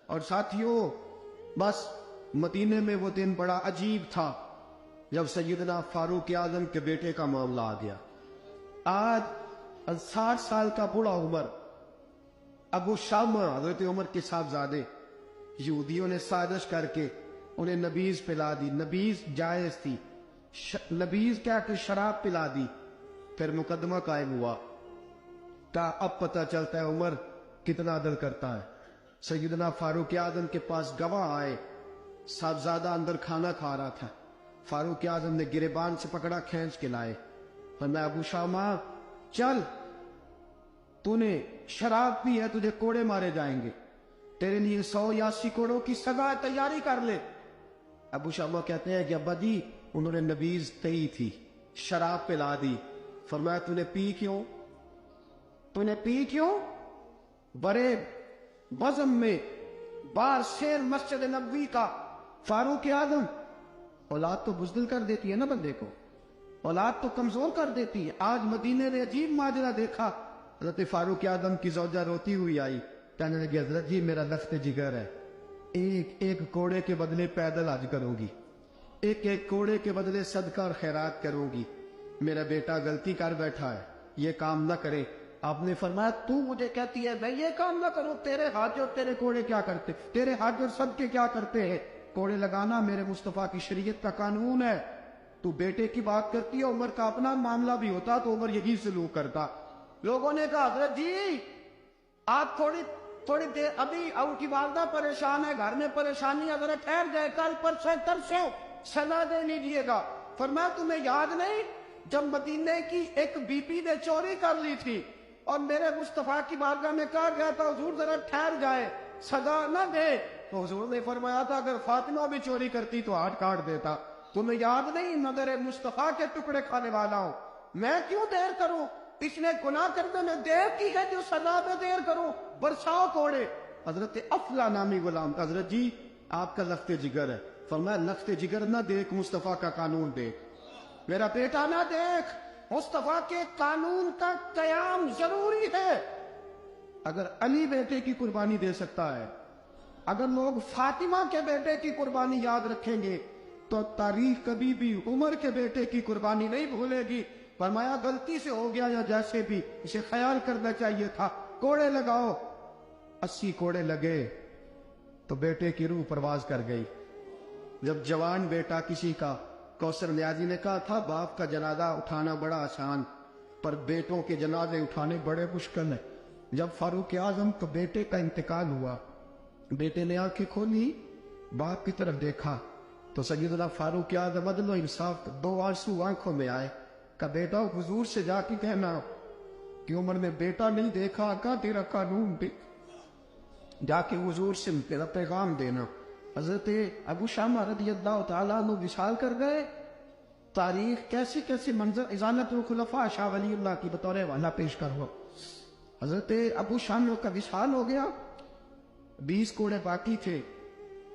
اور ساتھیوں، بس مدینے میں وہ دن بڑا عجیب تھا جب سیدنا فاروق اعظم کے بیٹے کا معاملہ آ گیا۔ آج 60 سال کا بوڑھا عمر ابو شامہ حضرت عمر کے صاحبزادے، یہودیوں نے سازش کر کے انہیں نبیذ پلا دی۔ نبیذ جائز تھی، نبیذ کیا کہ شراب پلا دی۔ پھر مقدمہ قائم ہوا کہ اب پتہ چلتا ہے عمر کتنا عدل کرتا ہے۔ سیدنا فاروق اعظم کے پاس گواہ آئے، صاحبزادہ اندر کھانا کھا رہا تھا، فاروق اعظم نے گریبان سے پکڑا، کھینچ کے لائے، فرمایا ابو شامہ چل، تو نے شراب پی ہے، تجھے کوڑے مارے جائیں گے، تیرے لیے 100 یا 80 کوڑوں کی سزا تیاری کر لے۔ ابو شامہ کہتے ہیں کہ ابا جی انہوں نے نبیذ تئی تھی، شراب پلا دی۔ فرمایا تو نے پی کیوں؟ تو نے پی کیوں؟ بڑے بزم میں بار شیر مسجد نبوی کا فاروق اعظم، اولاد تو بزدل کر دیتی ہے نا بندے کو، اولاد تو کمزور کر دیتی ہے۔ آج مدینے نے عجیب ماجرا دیکھا، حضرت فاروق اعظم کی زوجہ روتی ہوئی آئی، کہنے لگی حضرت جی میرا لخت جگر ہے، ایک کوڑے کے بدلے پیدل حج کروں گی، ایک کوڑے کے بدلے صدقہ اور خیرات کروں گی، میرا بیٹا غلطی کر بیٹھا ہے، یہ کام نہ کرے۔ آپ نے فرمایا تو مجھے کہتی ہے میں یہ کام نہ کروں؟ تیرے حج اور تیرے کوڑے کیا کرتے، تیرے حج اور صدقے کیا کرتے ہیں؟ کوڑے لگانا میرے مصطفیٰ کی شریعت کا قانون ہے۔ تو بیٹے کی بات کرتی ہے، عمر کا اپنا معاملہ بھی ہوتا تو عمر یہی سلوک کرتا۔ لوگوں نے کہا حضرت جی آپ تھوڑی دیر، ابھی ان کی والدہ پریشان ہے، گھر میں پریشانی، حضرت ٹھہر جائے، کل پرسوں ترسوں سزا دے لیجیے گا۔ فرمایا تمہیں یاد نہیں جب مدینے کی ایک بی بی نے چوری کر لی تھی اور میرے مصطفیٰ کی بارگاہ میں کہا گیا تھا حضور ذرا ٹھہر جائے، سزا نہ دے، تو حضور نے فرمایا تھا اگر فاطمہ بھی چوری کرتی تو ہاتھ کاٹ دیتا۔ تمہیں یاد نہیں نظر مصطفیٰ کے ٹکڑے کھانے والا ہوں، میں کیوں دیر کروں؟ اس نے گناہ کرنے میں دیر کی ہے، جو سزا میں دیر کروں، برساؤ کوڑے۔ حضرت افلا نامی غلام، حضرت جی آپ کا لخت جگر ہے۔ فرمایا لخت جگر نہ دیکھ، مصطفیٰ کا قانون دیکھ، میرا بیٹا نہ دیکھ، مصطفیٰ کے قانون کا قیام ضروری ہے۔ اگر علی بیٹے کی قربانی دے سکتا ہے، اگر لوگ فاطمہ کے بیٹے کی قربانی یاد رکھیں گے تو تاریخ کبھی بھی عمر کے بیٹے کی قربانی نہیں بھولے گی۔ فرمایا غلطی سے ہو گیا یا جیسے بھی، اسے خیال کرنا چاہیے تھا، کوڑے لگاؤ۔ 80 کوڑے لگے تو بیٹے کی روح پرواز کر گئی۔ جب جوان بیٹا کسی کا، کوثر نیازی نے کہا تھا باپ کا جنازہ اٹھانا بڑا آسان، پر بیٹوں کے جنازے اٹھانے بڑے مشکل ہیں۔ جب فاروق اعظم کو بیٹے کا انتقال ہوا، بیٹے نے آنکھیں کھولی، باپ کی طرف دیکھا تو سیدنا فاروق اعظم عدل و انصاف، 2 آنسو آنکھوں میں آئے، کہ بیٹا حضور سے جا کے کہنا کہ عمر نے بیٹا نہیں دیکھا، کا تیرا قانون دیکھ، جا کے حضور سے تیرا پیغام دینا۔ حضرت ابو شامہ رضی اللہ تعالیٰ عنہ وصال کر گئے۔ تاریخ کیسے کیسے منظر ازالت الخلفاء شاہ ولی اللہ کی بطور والا پیش کر ہوا۔ حضرت ابو شامہ کا وصال ہو گیا، 20 کوڑے باقی تھے۔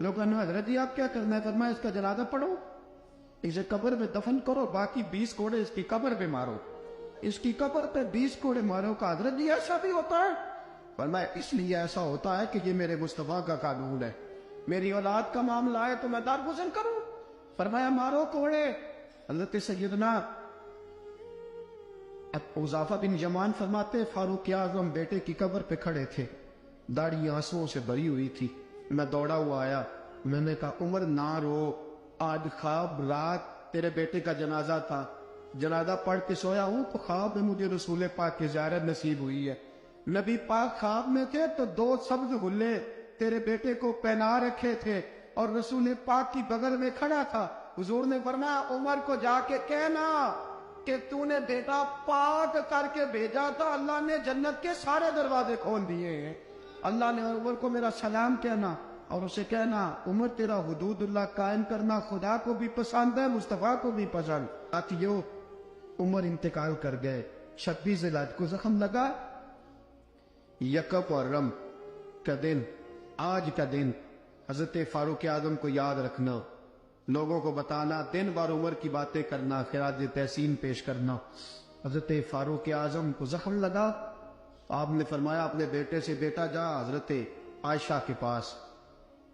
لوگوں نے حضرت جی آپ کیا کرنا ہے؟ فرمایا اس کا جنازہ پڑھو، اسے قبر میں دفن کرو، باقی 20 کوڑے اس کی قبر پہ مارو، اس کی قبر پہ 20 کوڑے مارو۔ کا حضرت جی ایسا بھی ہوتا ہے؟ فرمایا اس لیے ایسا ہوتا ہے کہ یہ میرے مصطفیٰ کا قانون ہے، میری اولاد کا معاملہ ہے تو میں درگزر کروں۔ فرمایا مارو کوڑے۔ حضرت سیدنا حذیفہ بن یمان فرماتے فاروق اعظم بیٹے کی قبر پہ کھڑے تھے، داڑھی آنسوؤں سے بھری ہوئی تھی۔ میں دوڑا ہوا آیا، میں نے کہا عمر نہ رو، آج خواب رات تیرے بیٹے کا جنازہ تھا، جنازہ پڑھ کے سویا ہوں تو خواب میں مجھے رسول پاک کی زیارت نصیب ہوئی ہے۔ نبی پاک خواب میں تھے تو 2 سبز غلے تیرے بیٹے کو پہنا رکھے تھے اور رسول پاک کی بغل میں کھڑا تھا۔ حضور نے فرمایا عمر کو جا کے کہنا کہ تو نے بیٹا پاک کر کے بھیجا تھا، اللہ نے جنت کے سارے دروازے کھول دیے ہیں۔ اللہ نے عمر کو میرا سلام کہنا اور اسے کہنا عمر تیرا حدود اللہ قائم کرنا خدا کو بھی پسند ہے، مصطفیٰ کو بھی پسند۔ ساتھیو عمر انتقال کر گئے، 26 ذی الحجہ کو زخم لگا، یکم محرم کا دن، آج کا دن حضرت فاروق اعظم کو یاد رکھنا، لوگوں کو بتانا، دن بار عمر کی باتیں کرنا، خراج تحسین پیش کرنا۔ حضرت فاروق اعظم کو زخم لگا، آپ نے فرمایا اپنے بیٹے سے بیٹا جا حضرت عائشہ کے پاس،